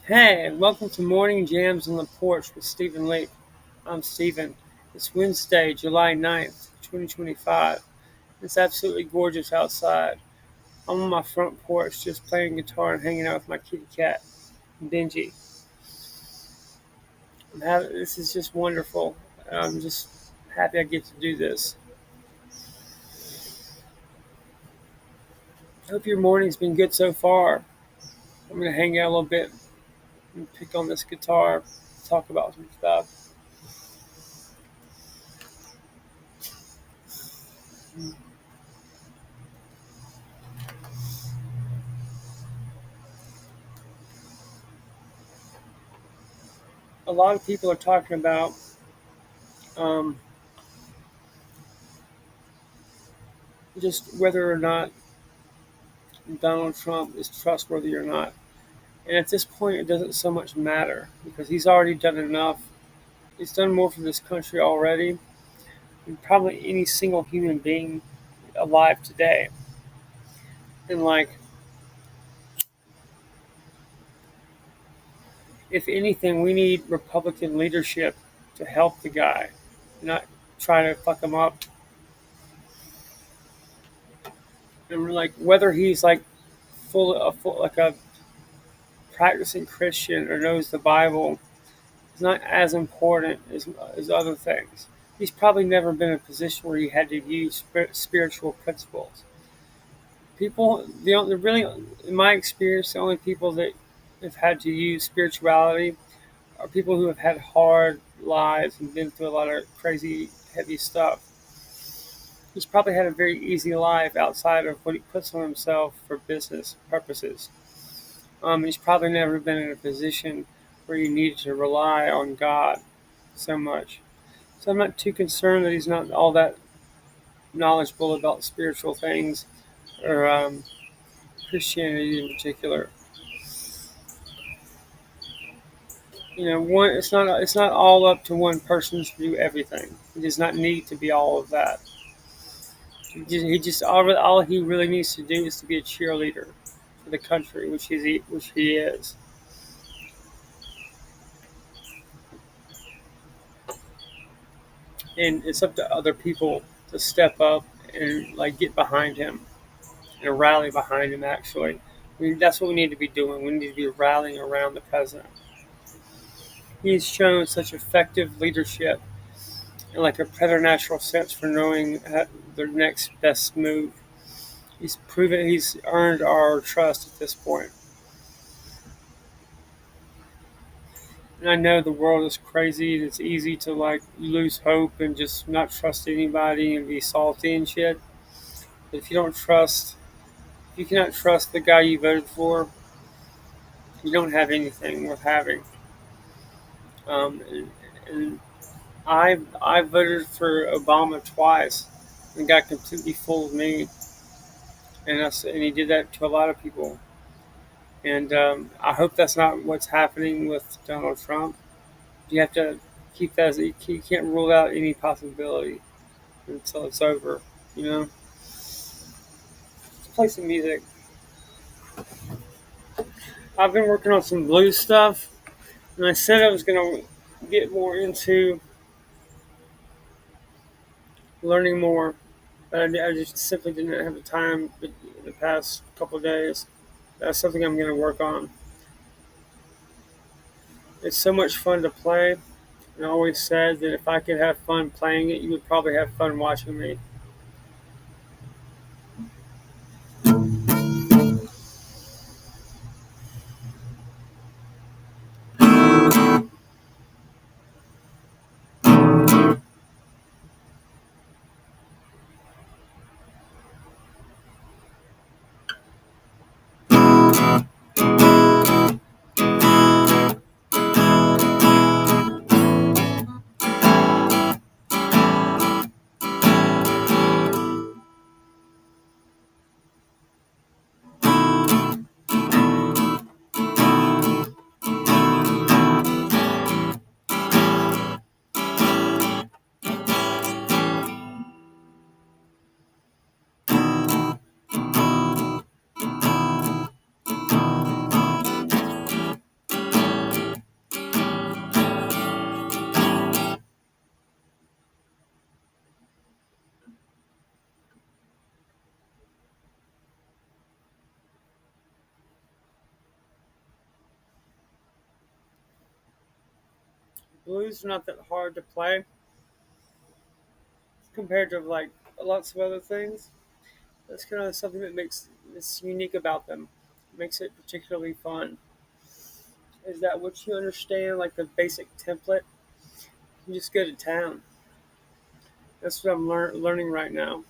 Hey, welcome to Morning Jams on the Porch with Stephen Leake. I'm Stephen. It's Wednesday, July 9th, 2025. It's absolutely gorgeous outside. I'm on my front porch just playing guitar and hanging out with my kitty cat, Benji. This is just wonderful. I'm just happy I get to do this. Hope your morning's been good so far. I'm going to hang out a little bit and pick on this guitar, talk about some stuff. A lot of people are talking about um, just whether or not Donald Trump is trustworthy or not. And at this point, it doesn't so much matter because he's already done enough. He's done more for this country already than probably any single human being alive today. And, like, if anything, we need Republican leadership to help the guy, not try to fuck him up. And, like, whether he's, like, like a practicing Christian or knows the Bible is not as important as other things. He's probably never been in a position where he had to use spiritual principles. Really, in my experience, the only people that have had to use spirituality are people who have had hard lives and been through a lot of crazy, heavy stuff. He's probably had a very easy life outside of what he puts on himself for business purposes. He's probably never been in a position where he needed to rely on God so much. So I'm not too concerned that he's not all that knowledgeable about spiritual things or Christianity in particular. It's not all up to one person to do everything. He does not need to be all of that. All he really needs to do is to be a cheerleader for the country, which he is. And it's up to other people to step up and like get behind him and rally behind him. Actually, that's what we need to be doing. We need to be rallying around the president. He's shown such effective leadership and like a preternatural sense for knowing the next best move. He's earned our trust at this point. And I know the world is crazy and it's easy to like lose hope and just not trust anybody and be salty and shit. But if you cannot trust the guy you voted for, you don't have anything worth having. And I voted for Obama twice and got completely fooled me, and he did that to a lot of people. And I hope that's not what's happening with Donald Trump. You have to keep that. You can't rule out any possibility until it's over. You know. Let's play some music. I've been working on some blues stuff, and I said I was gonna get more into learning more, but I just simply didn't have the time the past couple of days. That's something I'm going to work on. It's so much fun to play, and I always said that if I could have fun playing it, you would probably have fun watching me. Blues are not that hard to play compared to like lots of other things. That's kind of something that makes this unique about them. Makes it particularly fun. Is that what you understand? Like the basic template. You just go to town. That's what I'm learning right now.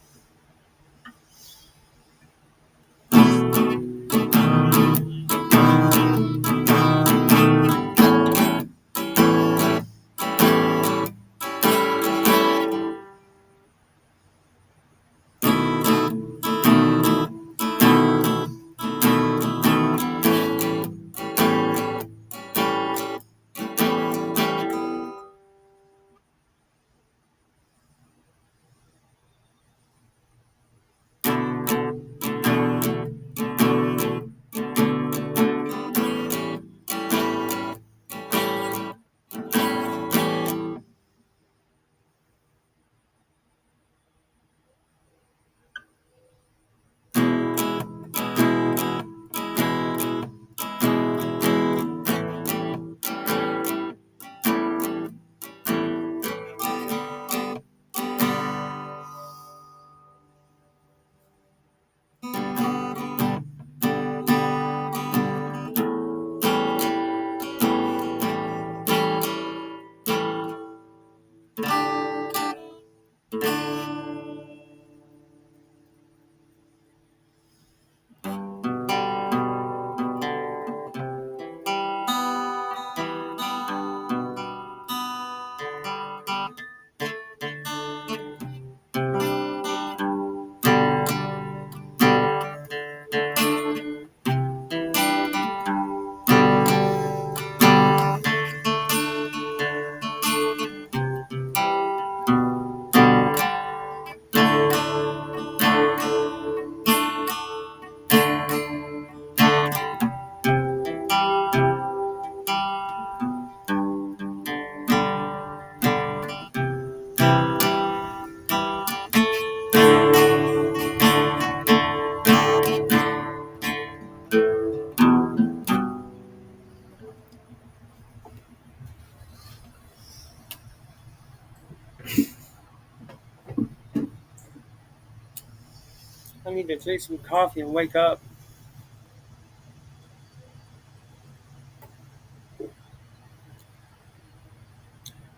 I need to drink some coffee and wake up.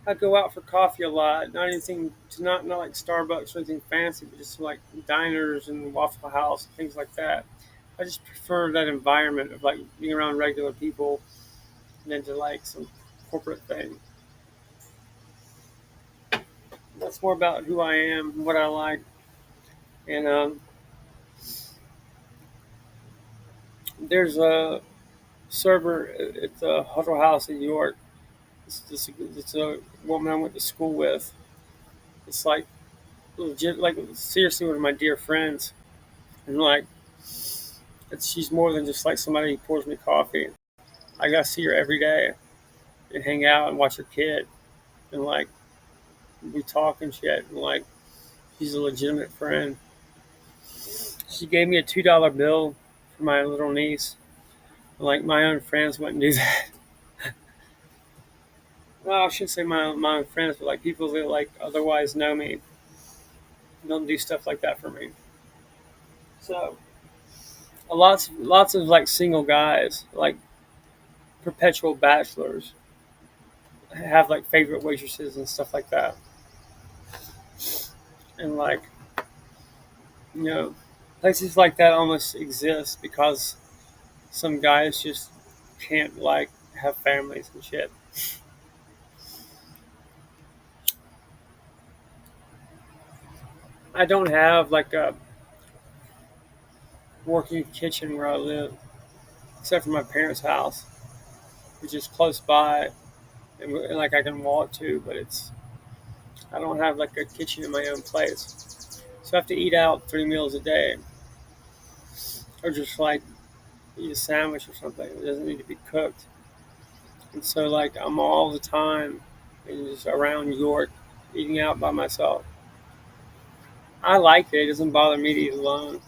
I go out for coffee a lot. Not anything, not like Starbucks or anything fancy, but just like diners and Waffle House and things like that. I just prefer that environment of like being around regular people than to like some corporate thing. That's more about who I am, what I like, and there's a server at the Huddle House in New York. It's a woman I went to school with. It's like legit, like seriously one of my dear friends, and like she's more than just like somebody who pours me coffee. I got to see her every day and hang out and watch her kid, and like we talk and shit, and like she's a legitimate friend. She gave me a $2 bill for my little niece. Like my own friends wouldn't do that. Well, I shouldn't say my own friends, but like people that like otherwise know me don't do stuff like that for me. So lots of like single guys, like perpetual bachelors, have like favorite waitresses and stuff like that, and like you know places like that almost exist because some guys just can't like have families and shit. I don't have like a working kitchen where I live, except for my parents' house, which is close by, and like I can walk to. But it's I don't have like a kitchen in my own place, so I have to eat out 3 meals a day, or just like eat a sandwich or something. It doesn't need to be cooked, and so like I'm all the time and just around York, eating out by myself. I like it. It doesn't bother me to eat alone.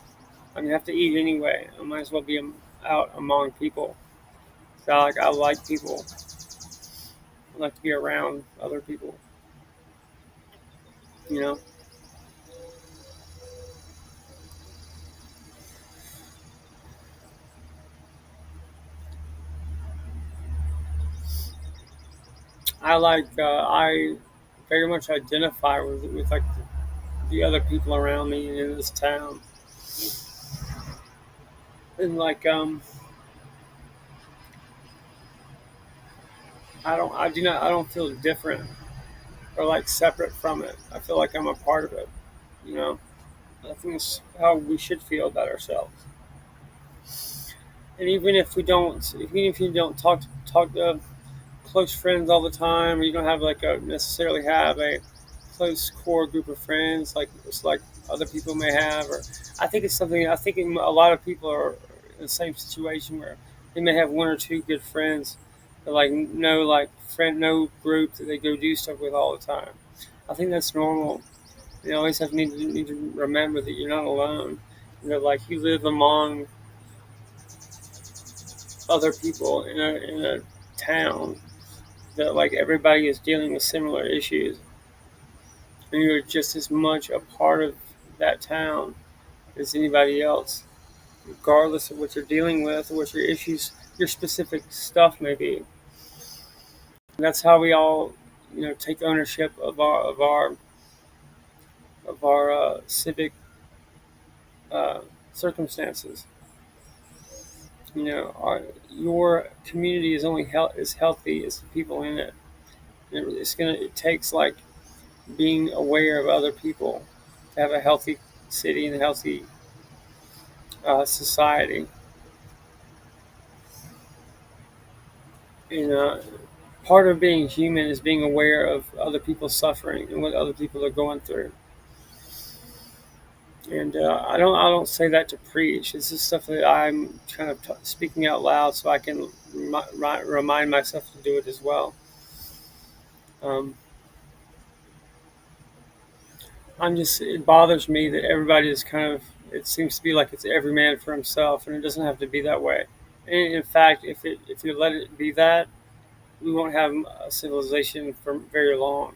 I mean, I have to eat anyway. I might as well be out among people. So like I like people. I like to be around other people. You know, I very much identify with like the other people around me in this town, and I don't feel different or like separate from it. I feel like I'm a part of it. You know, I think it's how we should feel about ourselves. And even if you don't talk to close friends all the time, or you don't have like a necessarily have a close core group of friends like it's like other people may have, or I think a lot of people are in the same situation where they may have one or two good friends, but no group that they go do stuff with all the time. I think that's normal. You always need to remember that you're not alone. You know, like you live among other people in a town that like everybody is dealing with similar issues, and you're just as much a part of that town as anybody else, regardless of what you're dealing with or what your issues, your specific stuff may be. And that's how we all, take ownership of our civic uh, circumstances. Your community is only as healthy as the people in it. It takes like being aware of other people to have a healthy city and a healthy society. And part of being human is being aware of other people's suffering and what other people are going through. And I don't say that to preach. This is stuff that I'm kind of speaking out loud so I can remind myself to do it as well. Um, it bothers me that everybody is kind of, it seems to be like it's every man for himself, and it doesn't have to be that way. And in fact, if you let it be that, we won't have a civilization for very long.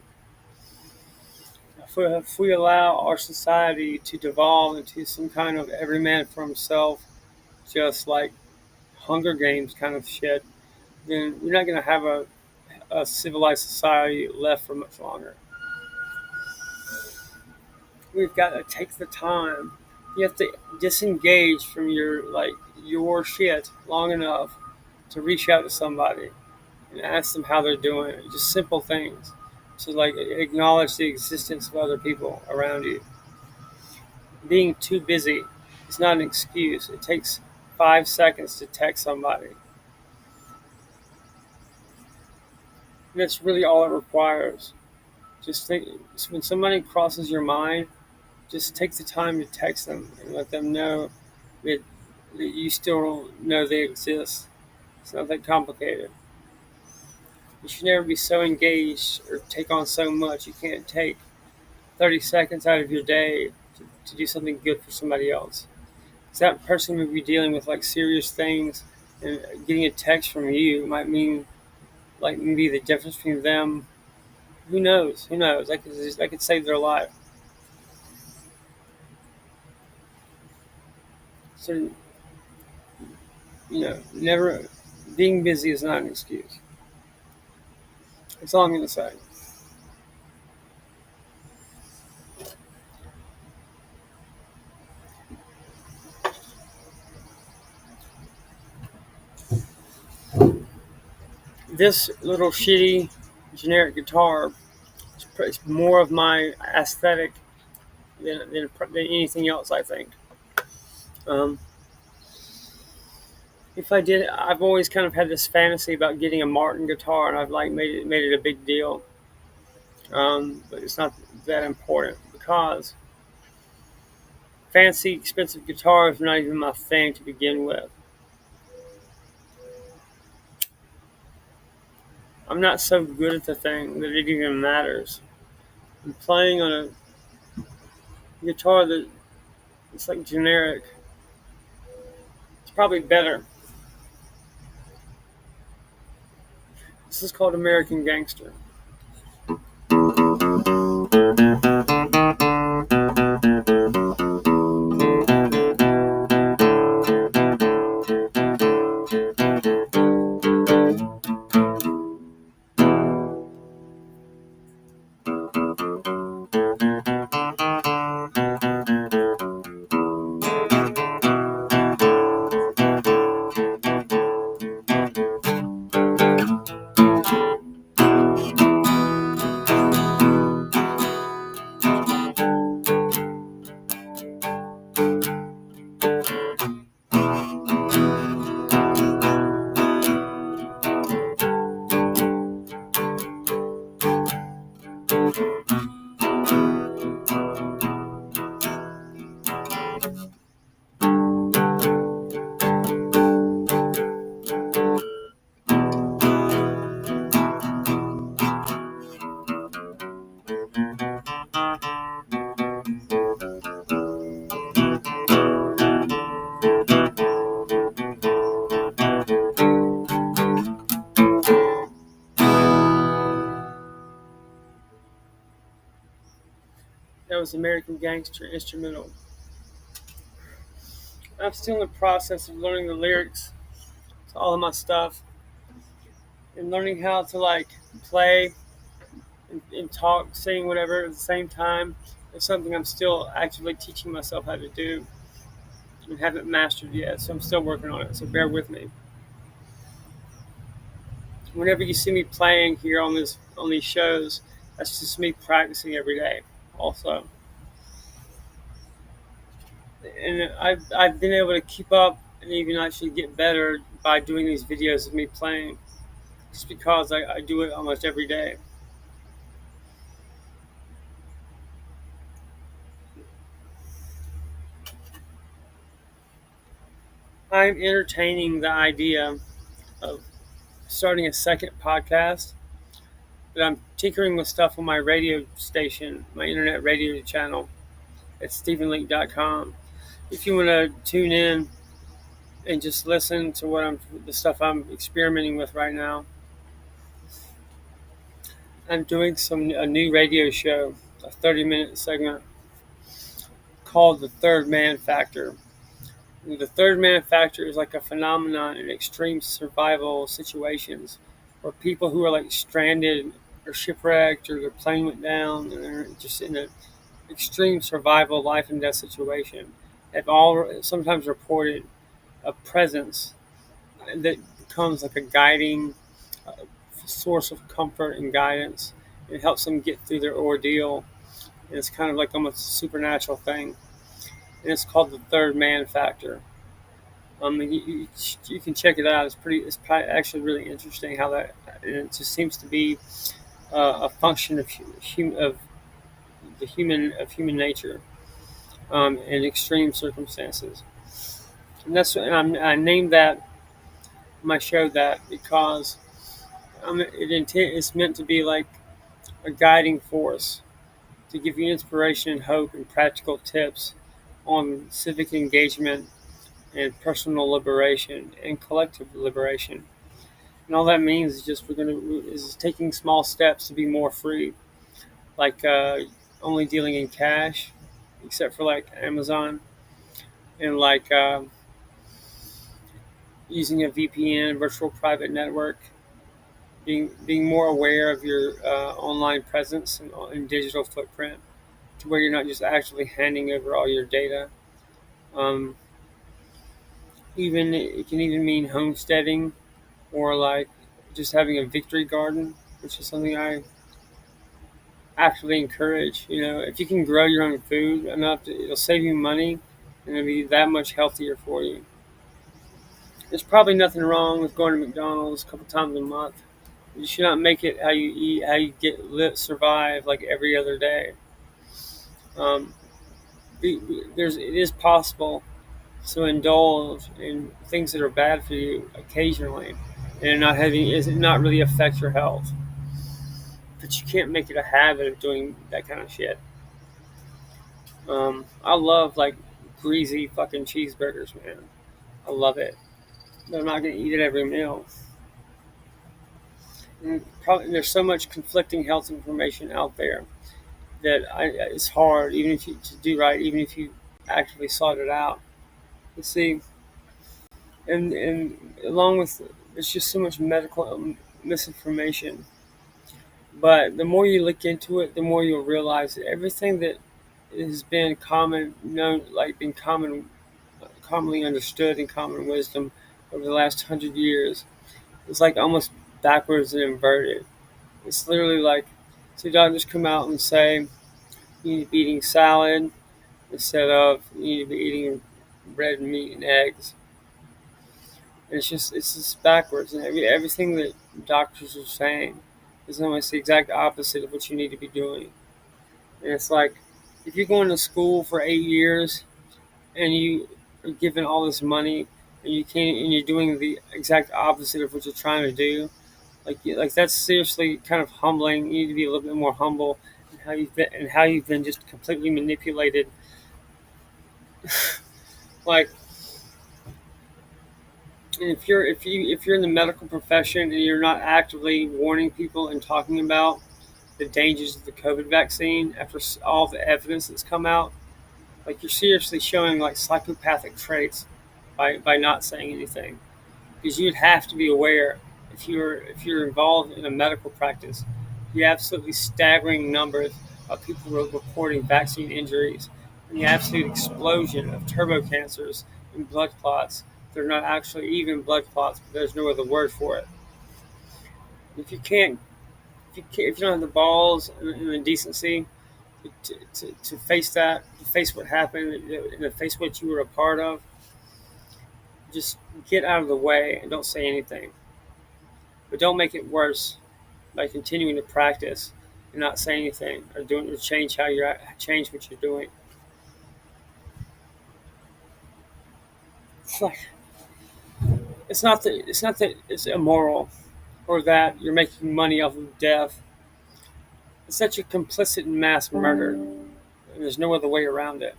If we allow our society to devolve into some kind of every man for himself, just like Hunger Games kind of shit, then we're not going to have a civilized society left for much longer. We've got to take the time. You have to disengage from your shit long enough to reach out to somebody and ask them how they're doing. Just simple things to like acknowledge the existence of other people around you. Being too busy is not an excuse. It takes 5 seconds to text somebody. And that's really all it requires. Just think when somebody crosses your mind, just take the time to text them and let them know that, that you still know they exist. It's not that complicated. You should never be so engaged or take on so much. You can't take 30 seconds out of your day to do something good for somebody else. So that person may be dealing with like serious things, and getting a text from you might mean like maybe the difference between them. Who knows? Who knows? I could save their life. So never being busy is not an excuse. That's all I'm going to say. This little shitty generic guitar is more of my aesthetic than anything else. I think. Um, if I did, I've always kind of had this fantasy about getting a Martin guitar, and I've like made it a big deal. But it's not that important because fancy, expensive guitars are not even my thing to begin with. I'm not so good at the thing that it even matters. I'm playing on a guitar that it's like generic. It's probably better. This is called American Gangster. That was American Gangster instrumental. I'm still in the process of learning the lyrics to all of my stuff and learning how to like play and talk, sing, whatever at the same time. It's something I'm still actively teaching myself how to do and haven't mastered yet. So I'm still working on it. So bear with me. Whenever you see me playing here on these shows, that's just me practicing every day. Also, and I've been able to keep up and even actually get better by doing these videos of me playing, just because I do it almost every day. I'm entertaining the idea of starting a second podcast, but I'm tinkering with stuff on my radio station, my internet radio channel at stephenleake.com. If you want to tune in and just listen to the stuff I'm experimenting with right now, I'm doing a new radio show, a 30-minute segment called The Third Man Factor. The third man factor is like a phenomenon in extreme survival situations where people who are like stranded or shipwrecked or their plane went down and they're just in an extreme survival life and death situation have all sometimes reported a presence that becomes like a guiding uh, source of comfort and guidance. It helps them get through their ordeal. And it's kind of like almost a supernatural thing. And it's called the third man factor. You can check it out. It's actually really interesting how that, and it just seems to be a function of human nature in extreme circumstances. I named that my show that because it's meant to be like a guiding force to give you inspiration and hope and practical tips on civic engagement and personal liberation and collective liberation. And all that means is just is taking small steps to be more free, like only dealing in cash, except for like Amazon, and like using a VPN, virtual private network, being more aware of your online presence and digital footprint, to where you're not just actually handing over all your data. Um, Even it can even mean homesteading or like just having a victory garden, which is something I actively encourage. You know, if you can grow your own food enough, it'll save you money and it'll be that much healthier for you. There's probably nothing wrong with going to McDonald's a couple times a month. You should not make it how you eat, how you survive like every other day. Um, it is possible to indulge in things that are bad for you occasionally, and not really affect your health. But you can't make it a habit of doing that kind of shit. I love like greasy fucking cheeseburgers, man. I love it, but I'm not gonna eat it every meal. And probably there's so much conflicting health information out there that it's hard, even if you to do right, even if you actively sought it out. You see, and along with there's just so much medical misinformation. But the more you look into it, the more you'll realize that everything that has been common known, like been commonly understood in common wisdom over the last 100 years, is like almost backwards and inverted. It's literally like, so doctors come out and say you need to be eating salad instead of you need to be eating bread and meat and eggs. And it's just backwards, and everything that doctors are saying is almost the exact opposite of what you need to be doing. And it's like if you're going to school for 8 years and you are given all this money and you can't and you're doing the exact opposite of what you're trying to do, like that's seriously kind of humbling. You need to be a little bit more humble in how you've been just completely manipulated. Like if you're in the medical profession and you're not actively warning people and talking about the dangers of the COVID vaccine after all the evidence that's come out, like you're seriously showing like psychopathic traits by not saying anything. Because you'd have to be aware if you're involved in a medical practice, the absolutely staggering numbers of people who are reporting vaccine injuries and the absolute explosion of turbo cancers and blood clots. They're not actually even blood clots, but there's no other word for it. If you can't, if you don't have the balls and the decency to face that, to face what happened, and to face what you were a part of, just get out of the way and don't say anything. But don't make it worse by continuing to practice and not saying anything or doing or change what you're doing. It's like it's not that it's immoral or that you're making money off of death. It's that you're complicit in mass murder, and there's no other way around it.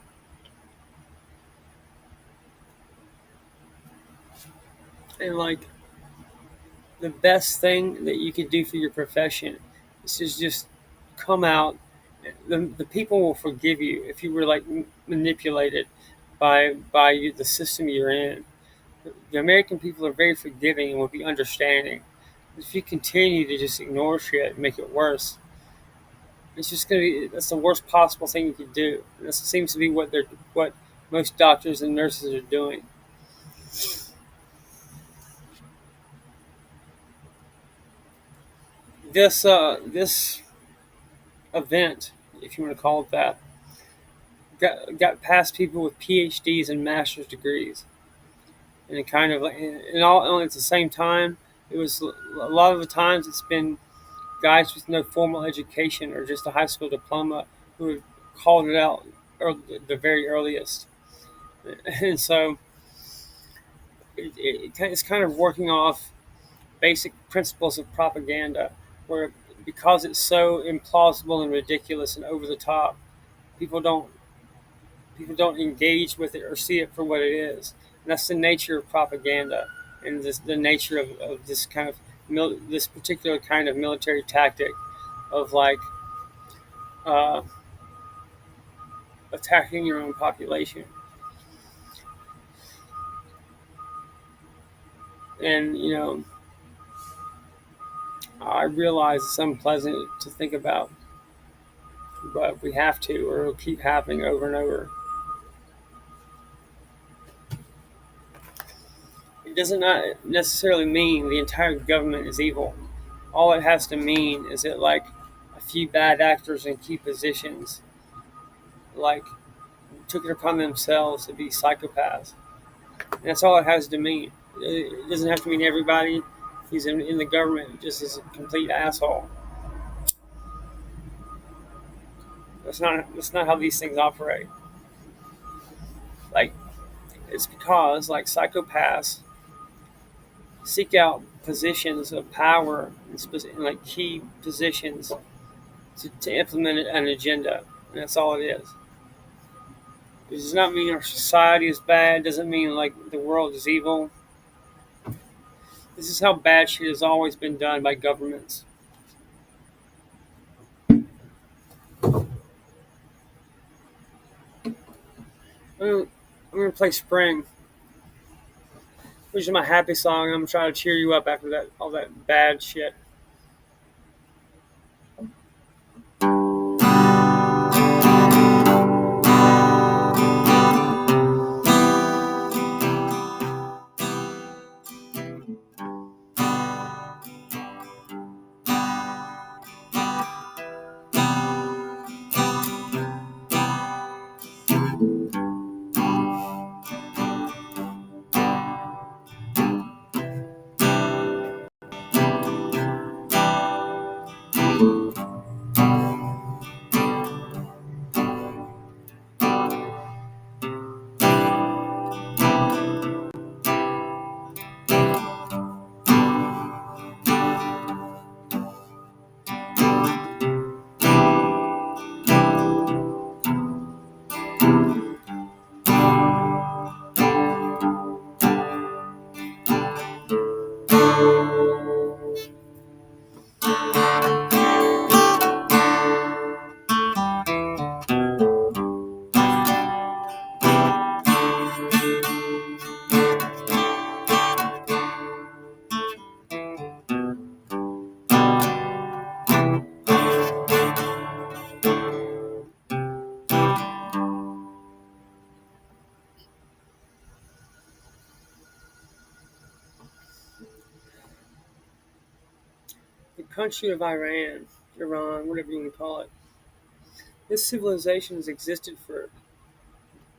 And like the best thing that you could do for your profession is to just come out. The people will forgive you if you were like manipulated by the system you're in. The American people are very forgiving and will be understanding. If you continue to just ignore shit and make it worse, it's just gonna be that's the worst possible thing you could do. And this seems to be what most doctors and nurses are doing. This event, if you want to call it that, got past people with PhDs and master's degrees, and it kind of and all at the same time. It was a lot of the times it's been guys with no formal education or just a high school diploma who have called it out the very earliest. And so it's kind of working off basic principles of propaganda, where because it's so implausible and ridiculous and over the top, people don't people don't engage with it or see it for what it is. And that's the nature of propaganda and the nature of this kind of this particular kind of military tactic of like uh, attacking your own population. And I realize it's unpleasant to think about, but we have to, or it'll keep happening over and over. It does not necessarily mean the entire government is evil. All it has to mean is that like a few bad actors in key positions like took it upon themselves to be psychopaths. And that's all it has to mean. It doesn't have to mean everybody who's in the government just is a complete asshole. That's not how these things operate. Like it's because like psychopaths seek out positions of power in like key positions to implement an agenda, and that's all it is. It does not mean our society is bad. It doesn't mean like the world is evil. This is how bad shit has always been done by governments. I'm gonna play Spring, which is my happy song. I'm trying to cheer you up after that all that bad shit. The country of Iran, whatever you want to call it. This civilization has existed for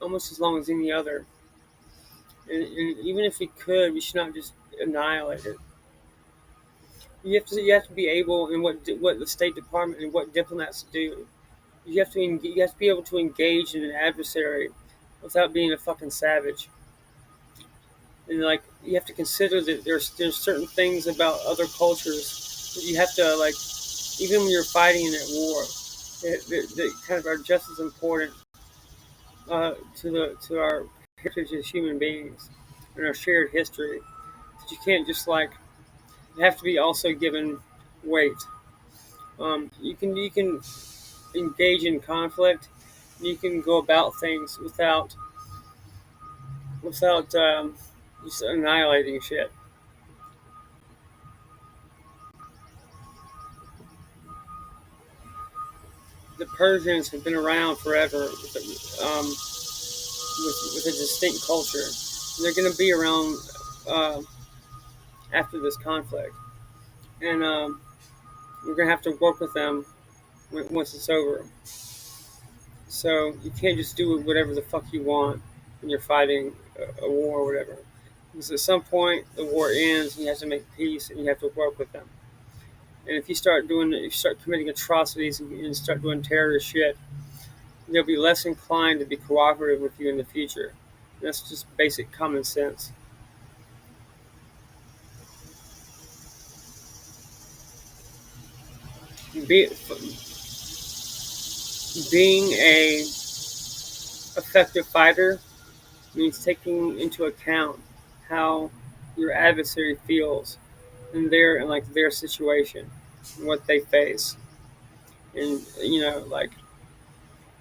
almost as long as any other, and even if we could, we should not just annihilate it. You have to be able, and what the State Department and what diplomats do. You have to be able to engage in an adversary without being a fucking savage. And like you have to consider that there's certain things about other cultures that you have to like, even when you're fighting in a war, that kind of are just as important to our heritage as human beings and our shared history. That you can't just like you have to be also given weight. You can engage in conflict. You can go about things without just annihilating shit. The Persians have been around forever with a distinct culture. And they're going to be around uh, after this conflict, and we're going to have to work with them once it's over. So you can't just do whatever the fuck you want when you're fighting a war or whatever. Because at some point the war ends and you have to make peace and you have to work with them. And if you start committing atrocities and start doing terrorist shit, they'll be less inclined to be cooperative with you in the future. That's just basic common sense. Be, being a effective fighter means taking into account how your adversary feels and like their situation and what they face. And like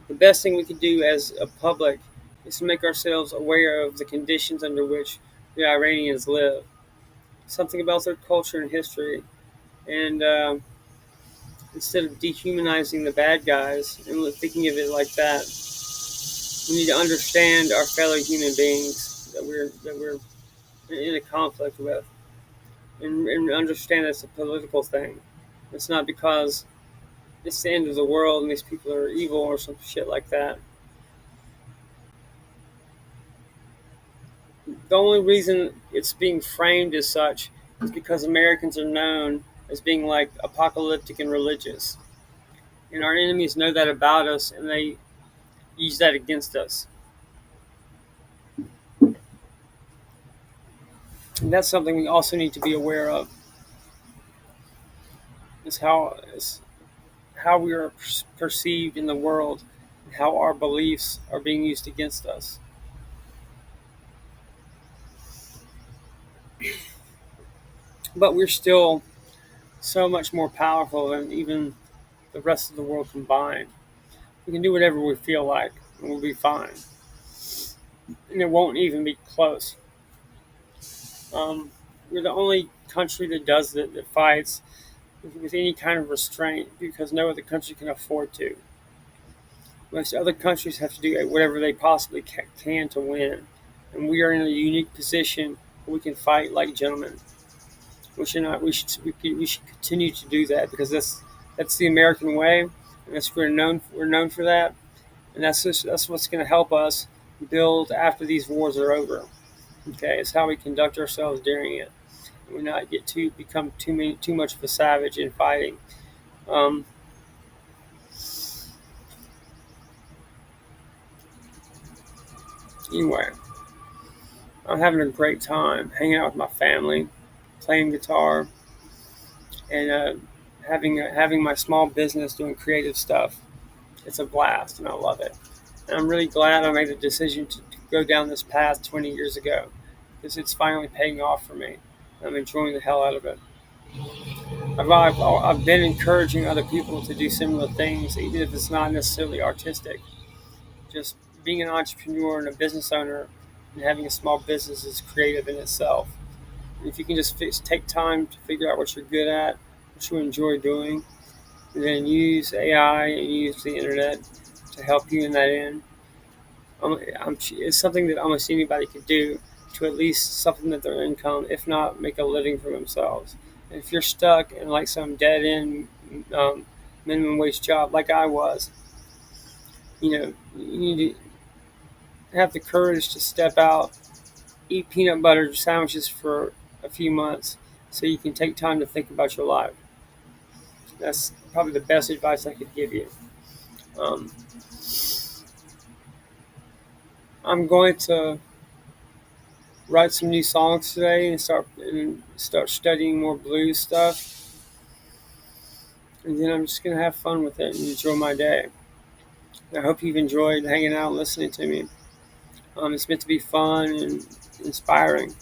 the best thing we could do as a public is to make ourselves aware of the conditions under which the Iranians live, something about their culture and history, and instead of dehumanizing the bad guys and thinking of it like that, we need to understand our fellow human beings that we're in a conflict with, and understand it's a political thing. It's not because it's the end of the world and these people are evil or some shit like that. The only reason it's being framed as such is because Americans are known as being like apocalyptic and religious, and our enemies know that about us, and they use that against us. And that's something we also need to be aware of. Is how we are perceived in the world, and how our beliefs are being used against us. but we're still so much more powerful than even the rest of the world combined. We can do whatever we feel like, and we'll be fine. And it won't even be close. Um, we're the only country that does that fights with any kind of restraint because no other country can afford to. Most other countries have to do whatever they possibly can to win, and we are in a unique position where we can fight like gentlemen. We should not. We should continue to do that because that's the American way, and we're known for that, and that's what's going to help us build after these wars are over. Okay, it's how we conduct ourselves during it. We not get to become too much of a savage in fighting. Um, anyway, I'm having a great time hanging out with my family, playing guitar, and having my small business doing creative stuff. It's a blast, and I love it. And I'm really glad I made the decision to go down this path 20 years ago because it's finally paying off for me. I'm enjoying the hell out of it. I've been encouraging other people to do similar things, even if it's not necessarily artistic. Just being an entrepreneur and a business owner and having a small business is creative in itself. And if you can just take time to figure out what you're good at, what you enjoy doing, and then use AI and use the internet to help you in that end, it's something that almost anybody could do to at least supplement their income, if not make a living for themselves. And if you're stuck in like some dead end um, minimum wage job like I was, you need to have the courage to step out, eat peanut butter sandwiches for a few months so you can take time to think about your life. That's probably the best advice I could give you. Um, I'm going to write some new songs today and start studying more blues stuff, and then I'm just gonna have fun with it and enjoy my day. I hope you've enjoyed hanging out and listening to me. It's meant to be fun and inspiring,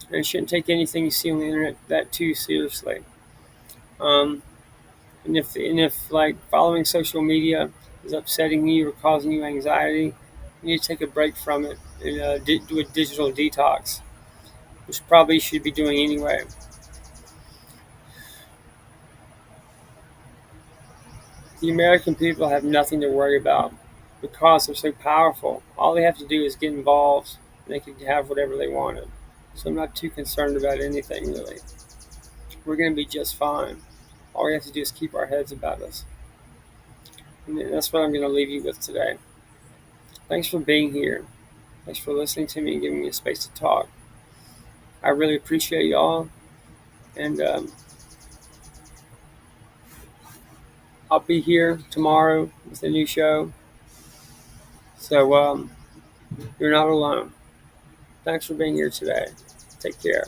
and you shouldn't take anything you see on the internet that too seriously. Um, and if like following social media is upsetting you or causing you anxiety, you need to take a break from it and do a digital detox, which probably you should be doing anyway. The American people have nothing to worry about because they're so powerful. All they have to do is get involved and they can have whatever they wanted. So I'm not too concerned about anything really. We're going to be just fine. All we have to do is keep our heads about us. And that's what I'm going to leave you with today. Thanks for being here. Thanks for listening to me and giving me a space to talk. I really appreciate y'all. And I'll be here tomorrow with a new show. So you're not alone. Thanks for being here today. Take care.